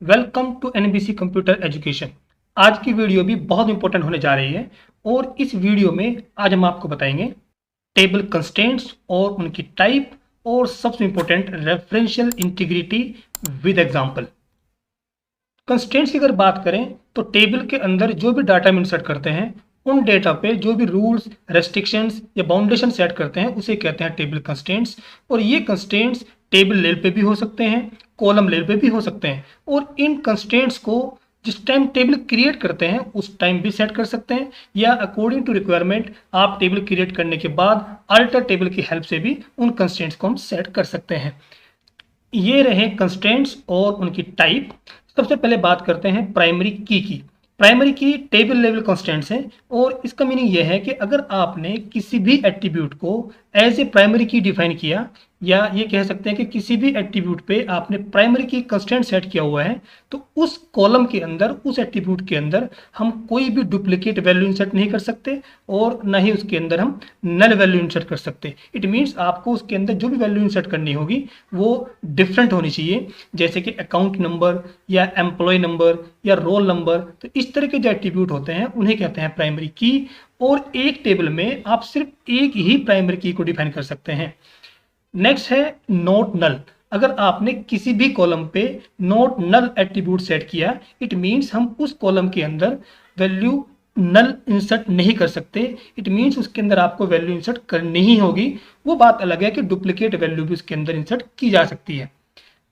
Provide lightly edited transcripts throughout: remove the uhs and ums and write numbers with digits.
Welcome to NBC computer education. आज की video भी बहुत इंपॉर्टेंट होने जा रही है और इस वीडियो में आज हम आपको बताएंगे टेबल कंस्ट्रेंट्स और उनकी टाइप और सबसे important referential integrity with example. Constraints की अगर बात करें तो टेबल के अंदर जो भी डाटा हम इंसर्ट करते हैं उन डेटा पे जो भी रूल्स रेस्ट्रिक्शंस या बाउंडेशन सेट करते हैं उसे कहते हैं टेबल कंस्ट्रेंट्स। और ये कंस्ट्रेंट्स टेबल लेवल पे भी हो सकते हैं, कॉलम लेवल पे भी हो सकते हैं और इन कंस्ट्रेंट्स को जिस टाइम टेबल क्रिएट करते हैं उस टाइम भी सेट कर सकते हैं या अकॉर्डिंग टू रिक्वायरमेंट आप टेबल क्रिएट करने के बाद अल्टर टेबल की हेल्प से भी उन कंस्ट्रेंट्स को हम सेट कर सकते हैं। ये रहे कंस्ट्रेंट्स और उनकी टाइप। सबसे पहले बात करते हैं प्राइमरी की। प्राइमरी की टेबल लेवल कंस्ट्रेंट्स हैं और इसका मीनिंग यह है कि अगर आपने किसी भी एट्रीब्यूट को एज ए प्राइमरी की डिफाइन किया या ये कह सकते हैं कि किसी भी एट्रीब्यूट पे आपने प्राइमरी की कंस्ट्रेंट सेट किया हुआ है तो उस कॉलम के अंदर उस एट्रीब्यूट के अंदर हम कोई भी डुप्लीकेट वैल्यू इंसर्ट नहीं कर सकते और ना ही उसके अंदर हम नल वैल्यू इंसर्ट कर सकते। इट मीन्स आपको उसके अंदर जो भी वैल्यू इंसर्ट करनी होगी वो डिफरेंट होनी चाहिए, जैसे कि अकाउंट नंबर या एम्प्लॉय नंबर या रोल नंबर। तो इस तरह के जो एट्रीब्यूट होते हैं उन्हें कहते हैं प्राइमरी की और एक टेबल में आप सिर्फ एक ही प्राइमरी की को डिफाइन कर सकते हैं। नेक्स्ट है नॉट नल। अगर आपने किसी भी कॉलम पे नॉट नल एट्रीब्यूट सेट किया इट मीन्स हम उस कॉलम के अंदर वैल्यू नल इंसर्ट नहीं कर सकते। इट मीन्स उसके अंदर आपको वैल्यू इंसर्ट करनी ही होगी। वो बात अलग है कि डुप्लीकेट वैल्यू भी उसके अंदर इंसर्ट की जा सकती है।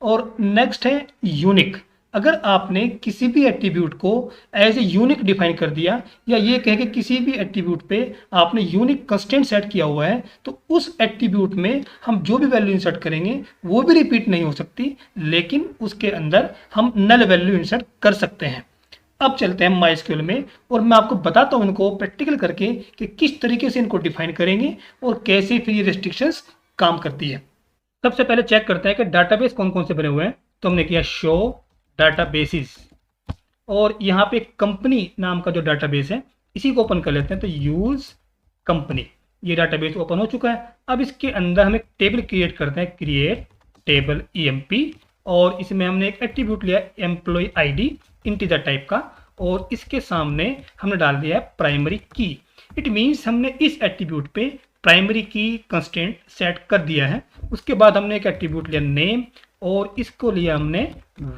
और नेक्स्ट है यूनिक। अगर आपने किसी भी एट्रीब्यूट को एज ए यूनिक डिफाइन कर दिया या ये कह के किसी भी एट्रीब्यूट पे आपने यूनिक कंस्ट्रेंट सेट किया हुआ है तो उस एट्रीब्यूट में हम जो भी वैल्यू इंसर्ट करेंगे वो भी रिपीट नहीं हो सकती, लेकिन उसके अंदर हम नल वैल्यू इंसर्ट कर सकते हैं। अब चलते हैं माइस्क्यूएल में और मैं आपको बताता हूं इनको प्रैक्टिकल करके कि किस तरीके से इनको डिफाइन करेंगे और कैसे फिर ये रेस्ट्रिक्शंस काम करती है। सबसे पहले चेक करते हैं कि डाटाबेस कौन कौन से बने हुए हैं। तो हमने किया शो डाटाबेसिस और यहाँ पे कंपनी नाम का जो डाटाबेस है इसी को ओपन कर लेते हैं। तो यूज कंपनी, ये डाटाबेस ओपन हो चुका है। अब इसके अंदर हम एक टेबल क्रिएट करते हैं, क्रिएट टेबल EMP और इसमें हमने एक एट्रीब्यूट लिया एम्प्लॉय ID इंटीजर टाइप का और इसके सामने हमने डाल दिया है प्राइमरी की। इट मीन्स हमने इस एट्रीब्यूट पे प्राइमरी की कंस्ट्रेंट सेट कर दिया है। उसके बाद हमने एक एट्रीब्यूट लिया नेम और इसको लिया हमने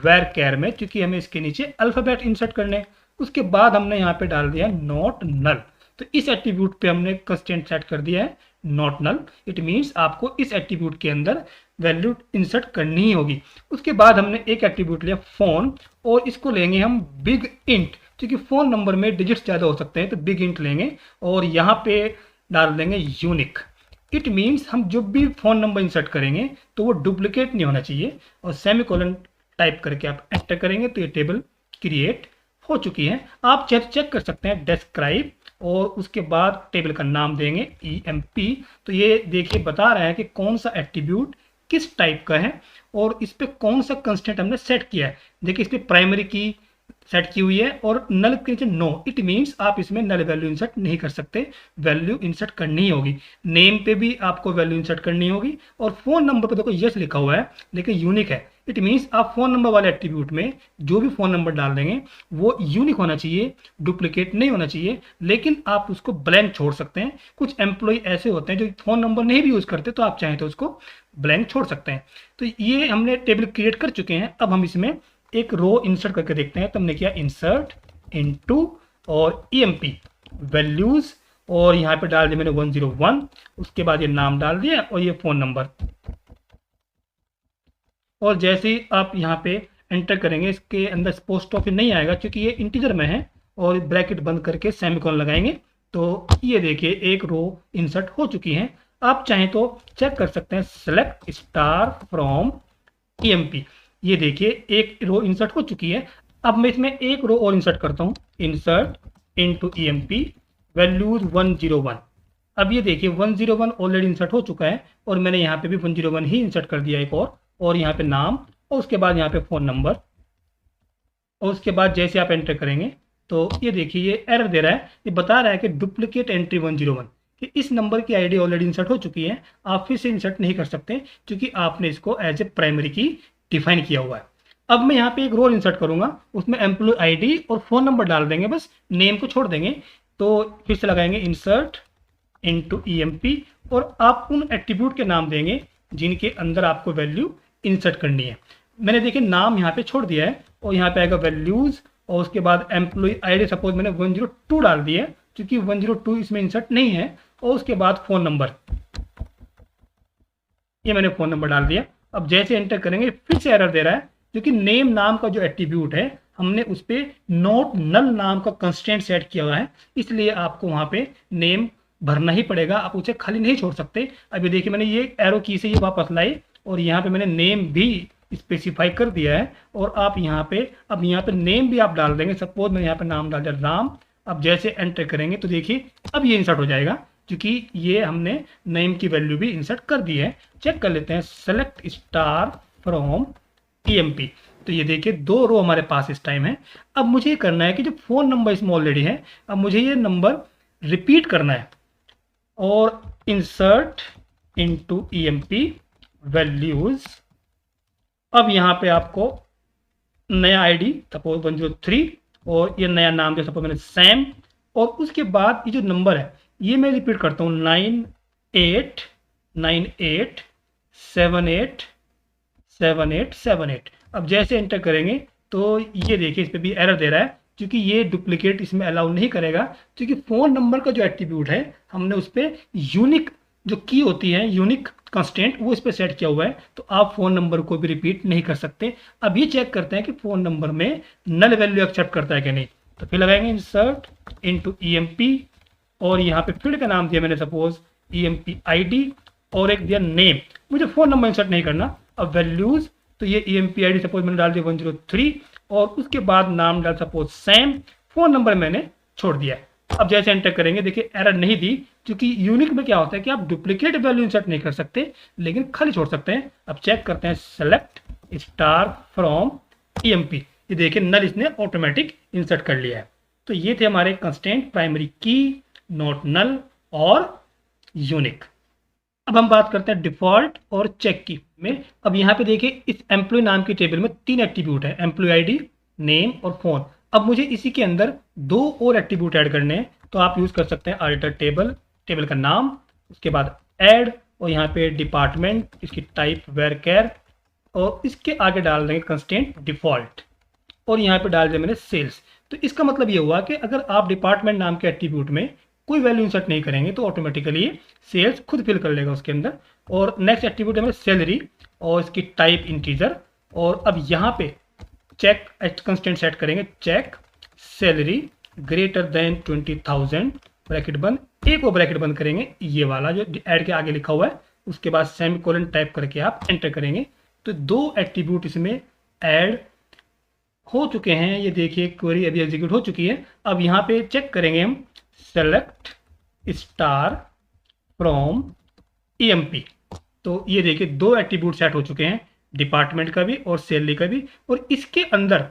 वेर कैर में, क्योंकि हमें इसके नीचे अल्फाबेट इंसर्ट करने। उसके बाद हमने यहाँ पे डाल दिया नॉट नल। तो इस एट्रीब्यूट पे हमने कंस्ट्रेंट सेट कर दिया है नॉट नल। इट मीन्स आपको इस एट्रीब्यूट के अंदर वैल्यू इंसर्ट करनी ही होगी। उसके बाद हमने एक एट्रीब्यूट लिया फोन और इसको लेंगे हम बिग इंट, क्योंकि फोन नंबर में डिजिट्स ज़्यादा हो सकते हैं तो बिग इंट लेंगे और यहाँ पे डाल देंगे यूनिक। इट मीन्स हम जब भी फ़ोन नंबर इंसर्ट करेंगे तो वो डुप्लीकेट नहीं होना चाहिए और सेमीकोलन टाइप करके आप एंटर करेंगे तो ये टेबल क्रिएट हो चुकी है। आप चेक कर सकते हैं डिस्क्राइब और उसके बाद टेबल का नाम देंगे EMP। तो ये देखिए बता रहा है कि कौन सा एट्रीब्यूट किस टाइप का है और इस पर कौन सा कंस्ट्रेंट हमने सेट किया है। देखिए इस पर प्राइमरी की सेट की हुई है और नल के नीचे नो। इट मीन्स आप इसमें नल वैल्यू इंसर्ट नहीं कर सकते, वैल्यू इंसर्ट करनी ही होगी। नेम पे भी आपको वैल्यू इंसर्ट करनी होगी और फोन नंबर पे देखो यस लिखा हुआ है लेकिन यूनिक है। इट मीन्स आप फोन नंबर वाले एट्रीब्यूट में जो भी फोन नंबर डाल देंगे वो यूनिक होना चाहिए, डुप्लीकेट नहीं होना चाहिए, लेकिन आप उसको ब्लैंक छोड़ सकते हैं। कुछ एम्प्लॉय ऐसे होते हैं जो फोन नंबर नहीं भी यूज करते तो आप चाहें तो उसको ब्लैंक छोड़ सकते हैं। तो ये हमने टेबल क्रिएट कर चुके हैं। अब हम इसमें एक रो इंसर्ट करके देखते हैं। तो हमने किया इंसर्ट इनटू और EMP वैल्यूज और यहाँ पे डाल दिया मैंने 101। उसके बाद ये नाम डाल दिया और ये फोन नंबर। और जैसे ही आप यहाँ पे एंटर करेंगे इसके अंदर पोस्ट ऑफिस नहीं आएगा क्योंकि ये इंटीजर में है और ब्रैकेट बंद करके सेमीकोलन लगाएंगे। तो ये देखिए एक रो इंसर्ट हो चुकी है। आप चाहें तो चेक कर सकते हैं सेलेक्ट स्टार फ्रॉम EMP। ये देखिए एक रो इंसर्ट हो चुकी है। अब मैं इसमें एक रो और इंसर्ट करता हूँ, इंसर्ट इनटू EMP वैल्यूज 101। अब ये देखिए 101 ऑलरेडी इंसर्ट हो चुका है और मैंने यहाँ पे भी 101 ही इंसर्ट कर दिया एक और यहाँ पे नाम और उसके बाद यहाँ पे फ़ोन नंबर। और उसके बाद जैसे आप एंटर करेंगे तो ये देखिए ये एरर दे रहा है, ये बता रहा है कि डुप्लीकेट एंट्री 101 कि इस नंबर की ID ऑलरेडी इंसर्ट हो चुकी है, आप फिर से इंसर्ट नहीं कर सकते क्योंकि आपने इसको एज ए प्राइमरी की डिफाइन किया हुआ है। अब मैं यहाँ पे एक रो इंसर्ट करूंगा, उसमें एम्प्लॉय आईडी और फोन नंबर डाल देंगे, बस नेम को छोड़ देंगे। तो फिर से लगाएंगे इंसर्ट इनटू ईएमपी और आप उन एट्रीब्यूट के नाम देंगे जिनके अंदर आपको वैल्यू इंसर्ट करनी है। मैंने देखिए नाम यहाँ पे छोड़ दिया है और यहाँ पे आएगा वैल्यूज और उसके बाद एम्प्लॉय आईडी सपोज मैंने 102 डाल दिया है क्योंकि 102 इसमें इंसर्ट नहीं है, और उसके बाद फ़ोन नंबर, ये मैंने फ़ोन नंबर डाल दिया। अब जैसे एंटर करेंगे फिर से एरर दे रहा है क्योंकि नेम नाम का जो एट्रीब्यूट है हमने उस पर नॉट नल नाम का कंस्ट्रेंट सेट किया हुआ है, इसलिए आपको वहाँ पे नेम भरना ही पड़ेगा, आप उसे खाली नहीं छोड़ सकते। अभी देखिए मैंने ये एरो की से ये वापस लाई और यहाँ पे मैंने नेम भी स्पेसिफाई कर दिया है, और आप यहाँ पे अब यहाँ पे नेम भी आप डाल देंगे। सपोज मैं यहाँ पे नाम डाल दिया राम। अब जैसे एंटर करेंगे तो देखिए अब ये इंसर्ट हो जाएगा क्योंकि ये हमने नेम की वैल्यू भी इंसर्ट कर दी है। चेक कर लेते हैं, सेलेक्ट स्टार फ्रॉम ईएमपी। तो ये देखिए 2 रो हमारे पास इस टाइम है। अब मुझे ये करना है कि जो फ़ोन नंबर इसमें ऑलरेडी है, अब मुझे ये नंबर रिपीट करना है और इंसर्ट इनटू ईएमपी वैल्यूज। अब यहाँ पे आपको नया आईडी सपोज 103 और ये नया नाम जो सपोज मैंने सैम, और उसके बाद ये जो नंबर है ये मैं रिपीट करता हूँ 9898787878। अब जैसे एंटर करेंगे तो ये देखिए इस पर भी एरर दे रहा है क्योंकि ये डुप्लीकेट इसमें अलाउ नहीं करेगा, क्योंकि फ़ोन नंबर का जो एट्रीब्यूट है हमने उस पर यूनिक जो की होती है, यूनिक कंस्टेंट, वो इस पर सेट किया हुआ है। तो आप फ़ोन नंबर को भी रिपीट नहीं कर सकते। अब ये चेक करते हैं कि फ़ोन नंबर में नल वैल्यू एक्सेप्ट करता है कि नहीं। तो फिर लगाएंगे इंसर्ट इनटू ईएमपी और यहाँ पे फील्ड का नाम दिया मैंने सपोज ईएमपी आईडी और एक दिया नेम। मुझे फ़ोन नंबर इंसर्ट नहीं करना। अब वैल्यूज़, तो ये ईएमपी आईडी सपोज मैंने डाल दिया 103 और उसके बाद नाम डाल सपोज सैम, फ़ोन नंबर मैंने छोड़ दिया है। अब जैसे एंटर करेंगे देखिए एरर नहीं दी, क्योंकि यूनिक में क्या होता है कि आप डुप्लीकेट वैल्यू इंसर्ट नहीं कर सकते लेकिन खाली छोड़ सकते हैं। अब चेक करते हैं, सेलेक्ट स्टार फ्रॉम ईएमपी, ये देखिए नल इसने ऑटोमेटिक इंसर्ट कर लिया है। तो ये थे हमारे कंस्टेंट, प्राइमरी की, नॉट नल और यूनिक। अब हम बात करते हैं डिफॉल्ट और चेक की में। अब यहाँ पे देखिए इस एम्प्लॉय नाम की टेबल में 3 एट्रीब्यूट है, एम्प्लॉय आईडी, नेम और फोन। अब मुझे इसी के अंदर 2 और एट्रीब्यूट ऐड करने हैं, तो आप यूज़ कर सकते हैं अल्टर टेबल, टेबल का नाम, उसके बाद ऐड और यहाँ पे डिपार्टमेंट, इसकी टाइप वेर केयर और इसके आगे डाल देंगे कंस्टेंट डिफॉल्ट और यहाँ पे डाल दिया मैंने सेल्स। तो इसका मतलब ये हुआ कि अगर आप डिपार्टमेंट नाम के एट्रीब्यूट में कोई वैल्यू इंसर्ट नहीं करेंगे तो ऑटोमेटिकली ये सेल्स खुद फिल कर लेगा उसके अंदर। और नेक्स्ट एट्रीब्यूट है मेरा सैलरी और इसकी टाइप इंटीजर। और अब यहाँ पे चेक कंस्टेंट सेट करेंगे, check salary greater than 20,000 bracket बंद, एक और ब्रैकेट बंद करेंगे ये वाला जो ऐड के आगे लिखा हुआ है, उसके बाद सेमीकोलन टाइप करके आप एंटर करेंगे। तो 2 एट्रीब्यूट इसमें ऐड हो चुके हैं। ये देखिए क्वेरी अभी एग्जीक्यूट हो चुकी है। अब यहाँ पे चेक करेंगे हम, सेलेक्ट स्टार फ्रॉम ईएमपी। तो ये देखिए 2 एट्रीब्यूट सेट हो चुके हैं, डिपार्टमेंट का भी और सैलरी का भी। और इसके अंदर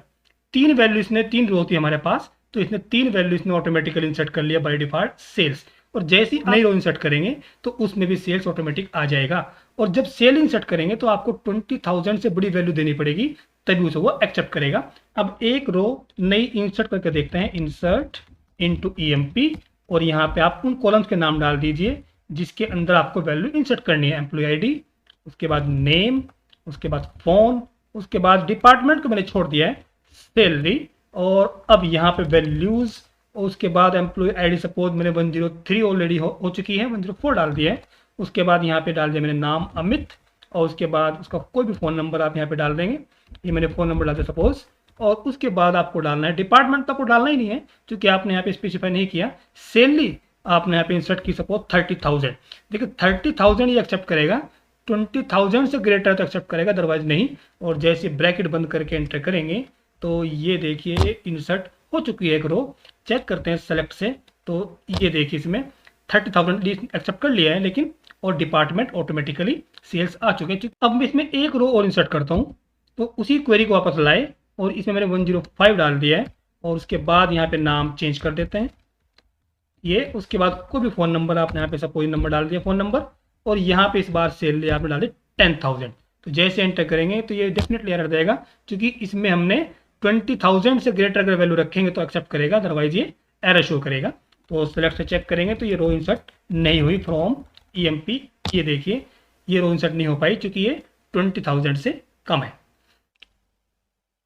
3 वैल्यू इसने, 3 रो थी हमारे पास, तो इसने 3 वैल्यू इसने ऑटोमेटिकली इंसर्ट कर लिया बाय डिफॉल्ट सेल्स। और जैसे ही नई रो इंसर्ट करेंगे तो उसमें भी सेल्स ऑटोमेटिक आ जाएगा। और जब सेल इंसर्ट करेंगे तो आपको 20,000 से बड़ी वैल्यू देनी पड़ेगी तभी उसे वो एक्सेप्ट करेगा। अब एक रो नई इंसर्ट करके देखते हैं, इंसर्ट इनटू ईएमपी और यहाँ पे आप उन कॉलम्स के नाम डाल दीजिए जिसके अंदर आपको वैल्यू इंसर्ट करनी है, एम्प्लॉय आईडी, उसके बाद नेम, उसके बाद फोन, उसके बाद डिपार्टमेंट को मैंने छोड़ दिया है सैलरी, और अब यहाँ पे वैल्यूज और उसके बाद एम्प्लॉय आईडी सपोज मैंने 103 ऑलरेडी हो चुकी है, 104 डाल दिया है। उसके बाद यहाँ पे डाल दिया मैंने नाम अमित और उसके बाद उसका कोई भी फ़ोन नंबर आप यहाँ पे डाल देंगे, ये मैंने फ़ोन नंबर डाल दिया सपोज। और उसके बाद आपको डालना है डिपार्टमेंट, तो आपको डालना ही नहीं है क्योंकि आपने यहाँ पे स्पेसिफाई नहीं किया। सैलरी आपने यहाँ पे इंसर्ट की सपोज 30,000, देखिए 30,000 ये एक्सेप्ट करेगा, 20,000 से ग्रेटर तो एक्सेप्ट करेगा, अदरवाइज नहीं। और जैसे ब्रैकेट बंद करके एंटर करेंगे तो ये देखिए इंसर्ट हो चुकी है एक रो। चेक करते हैं सेलेक्ट से, तो ये देखिए इसमें 30,000 एक्सेप्ट कर लिया है लेकिन, और डिपार्टमेंट ऑटोमेटिकली सेल्स आ चुके हैं। अब मैं इसमें एक रो और इंसर्ट करता हूँ, तो उसी क्वेरी को वापस लाए और इसमें मैंने 105 डाल दिया है और उसके बाद यहाँ पे नाम चेंज कर देते हैं ये। उसके बाद कोई भी फ़ोन नंबर आपने यहाँ पे सपोज नंबर डाल दिया फ़ोन नंबर, और यहाँ पे इस बार सैलरी आपने डाली 10,000। तो जैसे एंटर करेंगे तो ये डेफिनेटली एरर देगा, क्योंकि इसमें हमने 20,000 से ग्रेटर अगर वैल्यू रखेंगे तो एक्सेप्ट करेगा, अदरवाइज ये एरर शो करेगा। तो सेलेक्ट से चेक करेंगे तो ये रो इंसर्ट नहीं हुई फ्रॉम EMP। ये देखिए ये रो इंसर्ट नहीं हो पाई क्योंकि ये 20,000 से कम है।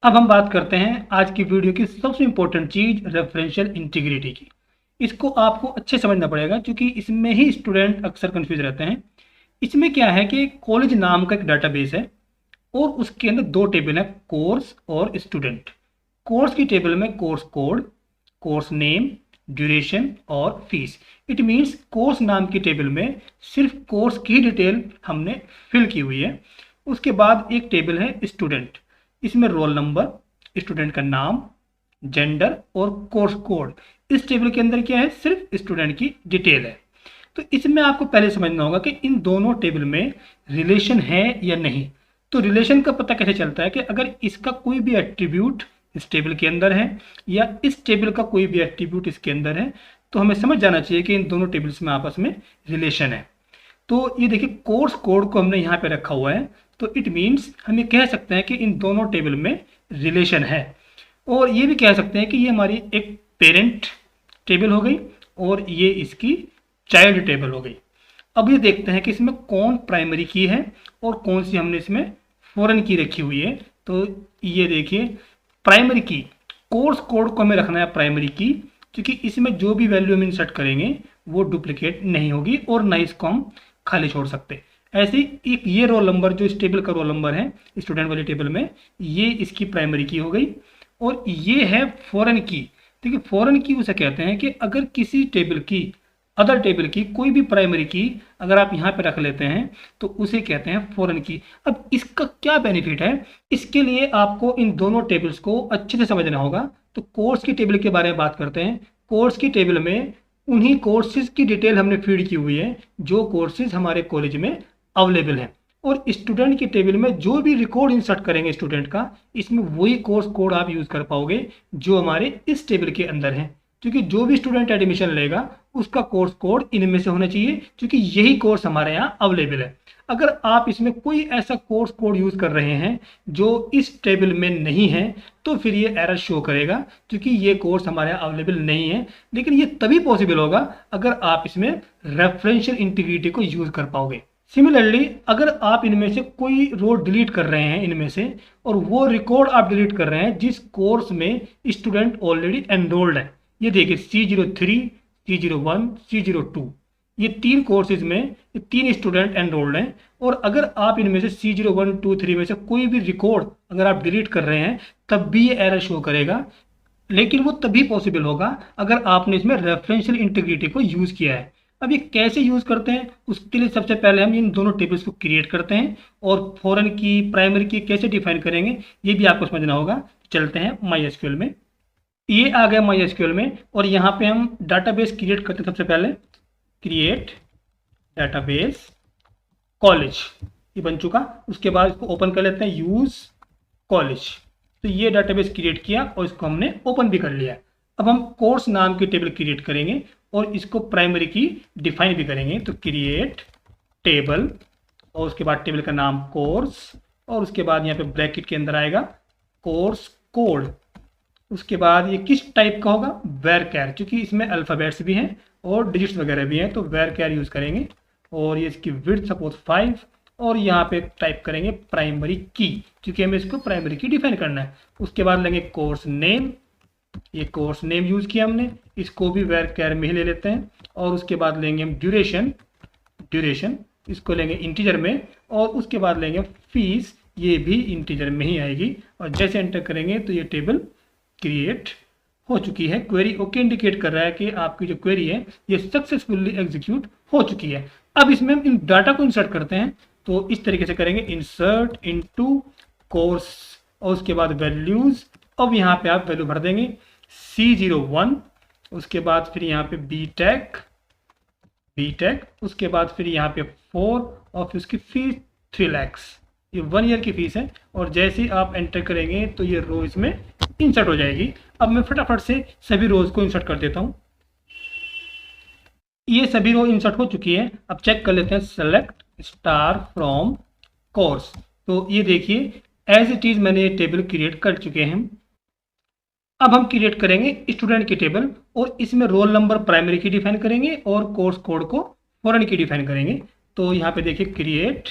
अब हम बात करते हैं आज की वीडियो की सबसे इंपॉर्टेंट चीज, रेफरेंशियल इंटीग्रिटी की। इसको आपको अच्छे समझना पड़ेगा क्योंकि इसमें ही स्टूडेंट अक्सर कंफ्यूज रहते हैं। इसमें क्या है कि कॉलेज नाम का एक डाटाबेस है और उसके अंदर दो टेबल है, कोर्स और स्टूडेंट। कोर्स की टेबल में course code, course name, duration और फीस। इट मीन्स कोर्स नाम की टेबल में सिर्फ कोर्स की डिटेल हमने फिल की हुई है। उसके बाद एक टेबल है स्टूडेंट, इसमें रोल नंबर, स्टूडेंट का नाम, जेंडर और कोर्स कोड। इस टेबल के अंदर क्या है, सिर्फ स्टूडेंट की डिटेल है। तो इसमें आपको पहले समझना होगा कि इन दोनों टेबल में रिलेशन है या नहीं। तो रिलेशन का पता कैसे चलता है कि अगर इसका कोई भी एट्रीब्यूट इस टेबल के अंदर है या इस टेबल का कोई भी एट्रीब्यूट इसके अंदर है, तो हमें समझ जाना चाहिए कि इन दोनों टेबल्स में आपस में रिलेशन है। तो ये देखिए कोर्स कोड को हमने यहाँ पे रखा हुआ है, तो इट मीन्स हम ये कह सकते हैं कि इन दोनों टेबल में रिलेशन है। और ये भी कह सकते हैं कि ये हमारी एक पेरेंट टेबल हो गई और ये इसकी चाइल्ड टेबल हो गई। अब ये देखते हैं कि इसमें कौन प्राइमरी की है और कौन सी हमने इसमें फॉरेन की रखी हुई है। तो ये देखिए प्राइमरी की, कोर्स कोड को हमें रखना है प्राइमरी की, क्योंकि इसमें जो भी वैल्यू हम इंसर्ट करेंगे वो डुप्लीकेट नहीं होगी और ना इसको हम खाली छोड़ सकते। ऐसे ही एक ये रोल नंबर जो इस टेबल का रोल नंबर है स्टूडेंट वाली टेबल में, ये इसकी प्राइमरी की हो गई। और ये है फॉरेन की। देखिए फॉरेन की उसे कहते हैं कि अगर किसी टेबल की, अदर टेबल की कोई भी प्राइमरी की अगर आप यहाँ पे रख लेते हैं तो उसे कहते हैं फॉरेन की। अब इसका क्या बेनिफिट है, इसके लिए आपको इन दोनों टेबल्स को अच्छे से समझना होगा। तो कोर्स की टेबल के बारे में बात करते हैं। कोर्स की टेबल में उन्हीं कोर्सेज की डिटेल हमने फीड की हुई है जो कोर्सेज हमारे कॉलेज में अवेलेबल हैं। और स्टूडेंट की टेबल में जो भी रिकॉर्ड इंसर्ट करेंगे स्टूडेंट का, इसमें वही कोर्स कोड आप यूज कर पाओगे जो हमारे इस टेबल के अंदर है। क्योंकि जो भी स्टूडेंट एडमिशन लेगा उसका कोर्स कोड इनमें से होना चाहिए, क्योंकि यही कोर्स हमारे यहाँ अवेलेबल है। अगर आप इसमें कोई ऐसा कोर्स कोड यूज कर रहे हैं जो इस टेबल में नहीं है तो फिर ये एरर शो करेगा, क्योंकि ये कोर्स हमारे यहाँ अवेलेबल नहीं है। लेकिन ये तभी पॉसिबल होगा अगर आप इसमें रेफरेंशियल इंटीग्रिटी को यूज कर पाओगे। सिमिलरली अगर आप इनमें से कोई रो डिलीट कर रहे हैं इनमें से, और वो रिकॉर्ड आप डिलीट कर रहे हैं जिस कोर्स में स्टूडेंट ऑलरेडी एनरोल्ड है, ये देखिए C03, C01, C02, ये तीन कोर्सेज में ये तीन स्टूडेंट एनरोल्ड हैं। और अगर आप इनमें से C01, 2, 3 में से कोई भी रिकॉर्ड अगर आप डिलीट कर रहे हैं तब भी ये एरर शो करेगा। लेकिन वो तभी पॉसिबल होगा अगर आपने इसमें रेफरेंशियल इंटीग्रिटी को यूज़ किया है। अब ये कैसे यूज़ करते हैं, उसके लिए सबसे पहले हम इन दोनों टेबल्स को क्रिएट करते हैं और फॉरेन की, प्राइमरी की कैसे डिफाइन करेंगे ये भी आपको समझना होगा। चलते हैं MySQL में। ये आ गया MySQL में और यहाँ पे हम डाटाबेस क्रिएट करते हैं। सबसे पहले क्रिएट डाटाबेस कॉलेज, ये बन चुका। उसके बाद इसको ओपन कर लेते हैं, यूज कॉलेज। तो ये डाटाबेस क्रिएट किया और इसको हमने ओपन भी कर लिया। अब हम कोर्स नाम की टेबल क्रिएट करेंगे और इसको प्राइमरी की डिफाइन भी करेंगे। तो क्रिएट टेबल और उसके बाद टेबल का नाम कोर्स और उसके बाद यहाँ पे ब्रैकेट के अंदर आएगा कोर्स कोड। उसके बाद ये किस टाइप का होगा, varchar, क्योंकि इसमें अल्फ़ाबेट्स भी हैं और डिजिट्स वगैरह भी हैं, तो varchar यूज़ करेंगे। और ये इसकी विड्थ सपोज 5 और यहाँ पे टाइप करेंगे प्राइमरी की, क्योंकि हमें इसको प्राइमरी की डिफाइन करना है। उसके बाद लेंगे कोर्स नेम, ये कोर्स नेम यूज़ किया हमने, इसको भी varchar में ही ले लेते हैं। और उसके बाद लेंगे हम ड्यूरेशन, इसको लेंगे इंटीजर में। और उसके बाद लेंगे फीस, ये भी इंटीजर में ही आएगी। और जैसे एंटर करेंगे तो ये टेबल क्रिएट हो चुकी है। क्वेरी ओके इंडिकेट कर रहा है कि आपकी जो क्वेरी है ये सक्सेसफुली एग्जीक्यूट हो चुकी है। अब इसमें हम इन डाटा को इंसर्ट करते हैं, तो इस तरीके से करेंगे, इंसर्ट इनटू कोर्स और उसके बाद वैल्यूज। अब यहाँ पे आप वैल्यू भर देंगे C01, उसके बाद फिर यहाँ पे बीटेक, उसके बाद फिर यहाँ पे 4 और फिर उसकी फीस 3 लाख, ये 1 ईयर की फीस है। और जैसे ही आप एंटर करेंगे तो ये रो इसमें इंसर्ट हो जाएगी। अब मैं फटाफट से सभी रोज को इंसर्ट कर देता हूँ। ये सभी रो इंसर्ट हो चुकी है। अब चेक कर लेते हैं, सेलेक्ट स्टार फ्रॉम कोर्स। तो ये देखिए एज इट इज़ मैंने ये टेबल क्रिएट कर चुके हैं। अब हम क्रिएट करेंगे स्टूडेंट की टेबल और इसमें रोल नंबर प्राइमरी की डिफाइन करेंगे और कोर्स कोड को फॉरेन की डिफाइन करेंगे। तो यहाँ पे देखिए क्रिएट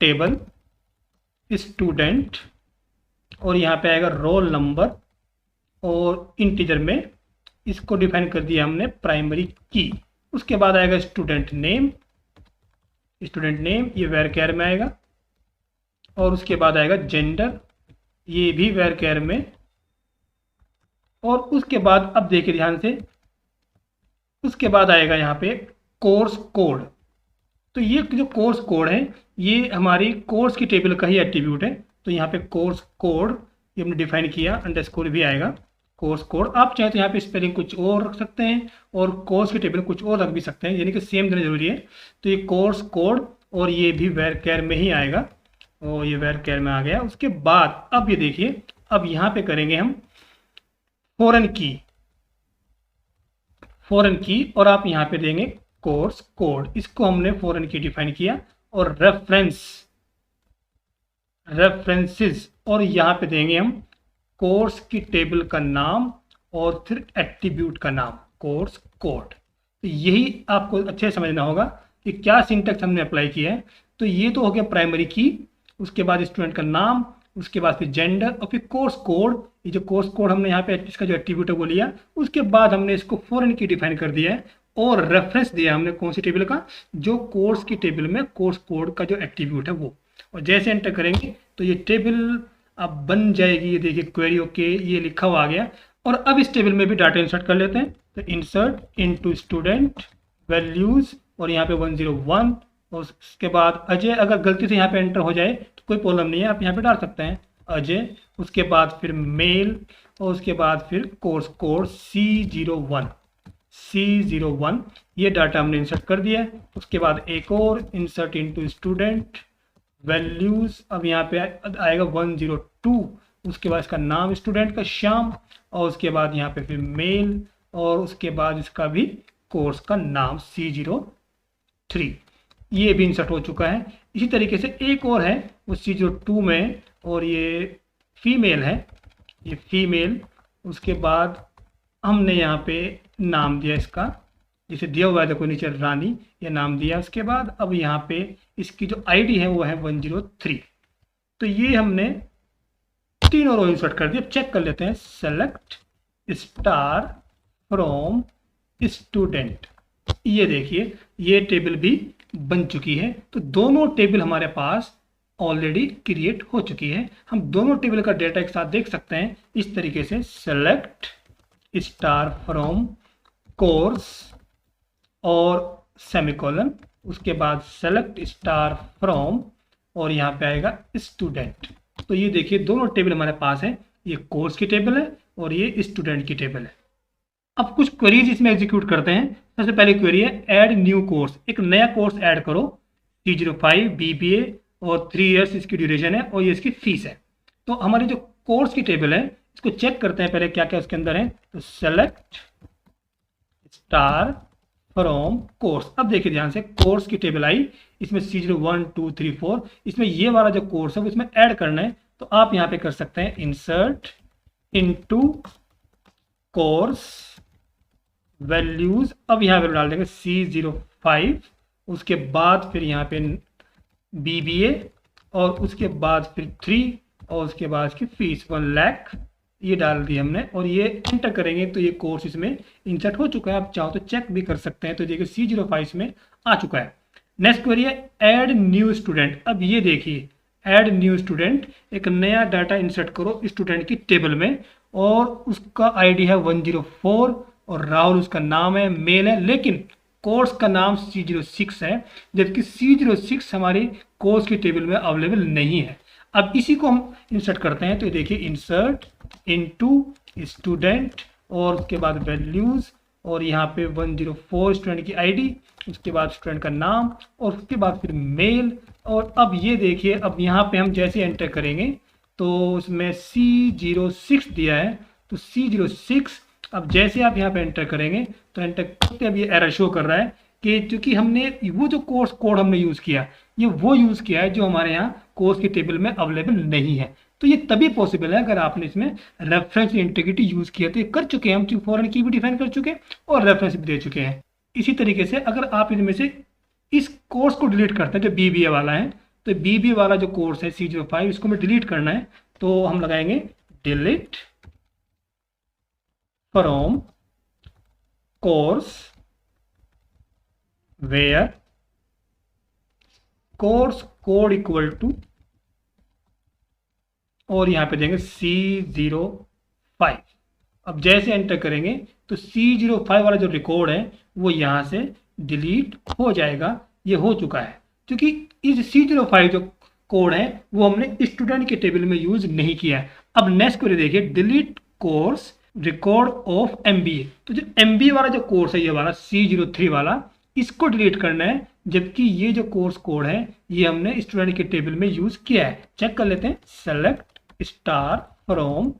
टेबल स्टूडेंट और यहाँ पे आएगा रोल नंबर और इंटीजर में इसको डिफाइन कर दिया हमने प्राइमरी की। उसके बाद आएगा स्टूडेंट नेम ये वेर केयर में आएगा और उसके बाद आएगा जेंडर, ये भी वेर केयर में। और उसके बाद अब देखिए ध्यान से, उसके बाद आएगा यहाँ पे कोर्स कोड। तो ये जो कोर्स कोड है ये हमारी कोर्स की टेबल का ही एट्रीब्यूट है। तो यहाँ पे कोर्स कोड ये हमने डिफाइन किया, अंडरस्कोर भी आएगा कोर्स कोड। आप चाहे तो यहाँ पे स्पेलिंग कुछ और रख सकते हैं और कोर्स की टेबल कुछ और रख भी सकते हैं, यानी कि सेम देना जरूरी है। तो ये कोर्स कोड और ये भी वेर केयर में ही आएगा और ये वेर केयर में आ गया। उसके बाद अब ये देखिए, अब यहाँ पे करेंगे हम फॉरेन की और आप यहाँ पे देंगे कोर्स कोड। इसको हमने फॉरेन की डिफाइन किया और रेफरेंसेस और यहाँ पे देंगे हम कोर्स की टेबल का नाम और फिर एट्रीब्यूट का नाम कोर्स कोड। तो यही आपको अच्छे से समझना होगा कि क्या सिंटैक्स हमने अप्लाई किया है। तो ये तो हो गया प्राइमरी की, उसके बाद स्टूडेंट का नाम, उसके बाद फिर जेंडर और फिर कोर्स कोड। ये जो कोर्स कोड हमने यहाँ पे इसका जो एट्रीब्यूट है वो लिया। उसके बाद हमने इसको फॉरेन की डिफाइन कर दिया है और रेफरेंस दिया हमने कौन सी टेबल का, जो कोर्स की टेबल में कोर्स कोड का जो एट्रीब्यूट है वो। और जैसे एंटर करेंगे तो ये टेबल अब बन जाएगी। ये देखिए क्वेरी ओके ये लिखा हुआ आ गया। और अब इस टेबल में भी डाटा इंसर्ट कर लेते हैं। तो इंसर्ट इनटू स्टूडेंट वैल्यूज और यहाँ पे 101 और उसके बाद अजय। अगर गलती से यहाँ पे एंटर हो जाए तो कोई प्रॉब्लम नहीं है, आप यहाँ पे डाल सकते हैं अजय। उसके बाद फिर मेल और उसके बाद फिर कोर्स कोड C01 ये डाटा हमने इंसर्ट कर दिया है। उसके बाद एक और इंसर्ट इनटू स्टूडेंट वैल्यूज, अब यहाँ पे आएगा 102। उसके बाद इसका नाम स्टूडेंट का श्याम और उसके बाद यहाँ पे फिर मेल और उसके बाद इसका भी कोर्स का नाम C03। ये भी इंसर्ट हो चुका है। इसी तरीके से एक और है वो C02 में और ये फीमेल है, ये फीमेल। उसके बाद हमने यहाँ पे नाम दिया इसका, जिसे दिया हुआ है देखो नीचे रानी, ये नाम दिया। उसके बाद अब यहाँ पे इसकी जो आईडी है वो है 103। तो ये हमने तीनों रो इंसर्ट कर दिया। चेक कर लेते हैं, सेलेक्ट स्टार फ्रॉम स्टूडेंट। ये देखिए ये टेबल भी बन चुकी है। तो दोनों टेबल हमारे पास ऑलरेडी क्रिएट हो चुकी है। हम दोनों टेबल का डेटा एक साथ देख सकते हैं इस तरीके से, सेलेक्ट स्टार फ्रॉम कोर्स और सेमीकोलन, उसके बाद सेलेक्ट स्टार फ्रॉम और यहाँ पे आएगा स्टूडेंट। तो ये देखिए दोनों टेबल हमारे पास है, ये कोर्स की टेबल है और ये स्टूडेंट की टेबल है। अब कुछ क्वेरीज इसमें एग्जीक्यूट करते हैं। सबसे पहली क्वेरी है ऐड न्यू कोर्स, एक नया कोर्स ऐड करो। C05 BBA और 3 इयर्स इसकी ड्यूरेशन है और ये इसकी फीस है। तो हमारी जो कोर्स की टेबल है इसको चेक करते हैं पहले क्या क्या उसके अंदर है। तो सेलेक्ट स्टार फ्रॉम कोर्स। अब देखिए ध्यान से, कोर्स की टेबल आई, इसमें C01 2 3 4, इसमें ये वाला जो कोर्स है वो इसमें ऐड करना है। तो आप यहाँ पे कर सकते हैं इंसर्ट इनटू कोर्स वैल्यूज। अब यहाँ पे डाल देंगे C05, उसके बाद फिर यहाँ पे BBA और उसके बाद फिर 3 और उसके बाद इसकी फीस 1 लाख ये डाल दी हमने और ये एंटर करेंगे तो ये कोर्स इसमें इंसर्ट हो चुका है। आप चाहो तो चेक भी कर सकते हैं। तो देखिए C05 में आ चुका है। नेक्स्ट क्वेरी है ऐड न्यू स्टूडेंट। अब ये देखिए ऐड न्यू स्टूडेंट, एक नया डाटा इंसर्ट करो स्टूडेंट की टेबल में और उसका आईडी है 104 और राहुल उसका नाम है, मेल है, लेकिन कोर्स का नाम C06 है, जबकि C06 हमारी कोर्स की टेबल में अवेलेबल नहीं है। अब इसी को हम इंसर्ट करते हैं। तो देखिए इंसर्ट इनटू स्टूडेंट और उसके बाद वैल्यूज और यहाँ पे 104 स्टूडेंट की आईडी, उसके बाद स्टूडेंट का नाम और उसके बाद फिर मेल। और अब ये देखिए, अब यहाँ पे हम जैसे एंटर करेंगे तो उसमें C06 दिया है। तो C06 अब जैसे आप यहाँ पे एंटर करेंगे तो एंटर करते अब ये एरर शो कर रहा है कि क्योंकि हमने वो जो कोर्स कोड हमने यूज़ किया ये वो यूज़ किया है जो हमारे यहाँ कोर्स की टेबल में अवेलेबल नहीं है। तो ये तभी पॉसिबल है अगर आपने इसमें रेफरेंस इंटीग्रिटी यूज किया। तो ये कर चुके हैं हम, फॉरेन की भी डिफाइन कर चुके हैं और रेफरेंस भी दे चुके हैं। इसी तरीके से अगर आप इनमें से इस कोर्स को डिलीट करते हैं जो BBA वाला है, तो BBA वाला जो कोर्स है C05 इसको हमें डिलीट करना है, तो हम लगाएंगे delete from course where course code equal to, और यहां पे देंगे C05। अब जैसे एंटर करेंगे तो C05 वाला जो रिकॉर्ड है वो यहां से डिलीट हो जाएगा। ये हो चुका है क्योंकि इस C05 जो कोड है वो हमने स्टूडेंट के टेबल में यूज नहीं किया है। अब नेक्स्ट क्वेरी देखिए, delete course record of MBA। तो जो MBA वाला जो कोर्स है ये वाला C03 वाला, इसको डिलीट करना है, जबकि ये जो कोर्स कोड है ये हमने स्टूडेंट के टेबल में यूज किया है। चेक कर लेते हैं, सेलेक्ट स्टार फ्रॉम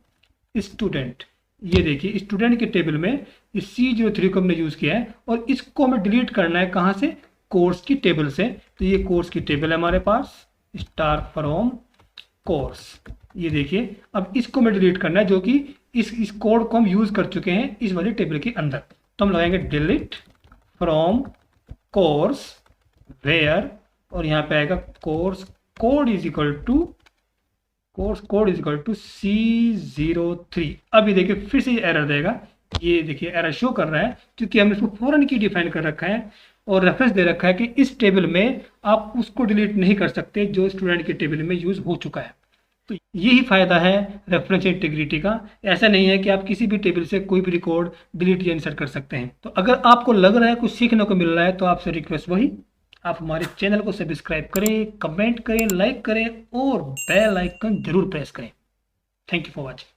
स्टूडेंट। ये देखिए स्टूडेंट के टेबल में इस C03 को हमने यूज किया है और इसको हमें डिलीट करना है कहां से, कोर्स की टेबल से। तो ये कोर्स की टेबल है हमारे पास, स्टार फ्रॉम कोर्स। ये देखिए अब इसको हमें डिलीट करना है जो कि इस कोड को हम यूज कर चुके हैं इस वाली टेबल के अंदर। तो हम लगाएंगे डिलीट फ्रॉम कोर्स वेयर, और यहाँ पे आएगा course code is equal to C03। अभी देखिए फिर से एरर देगा, ये देखिए एरर शो कर रहा है क्योंकि हमने इसको फॉरेन की डिफाइन कर रखा है और रेफरेंस दे रखा है कि इस टेबल में आप उसको डिलीट नहीं कर सकते जो स्टूडेंट के टेबल में यूज हो चुका है। तो यही फायदा है रेफरेंस इंटीग्रिटी का। ऐसा नहीं है कि आप किसी भी टेबल से कोई भी रिकॉर्ड डिलीट या इंसर्ट कर सकते हैं। तो अगर आपको लग रहा है कुछ सीखने को मिल रहा है तो आपसे रिक्वेस्ट वही, आप हमारे चैनल को सब्सक्राइब करें, कमेंट करें, लाइक करें और बेल आइकन जरूर प्रेस करें। Thank you for watching.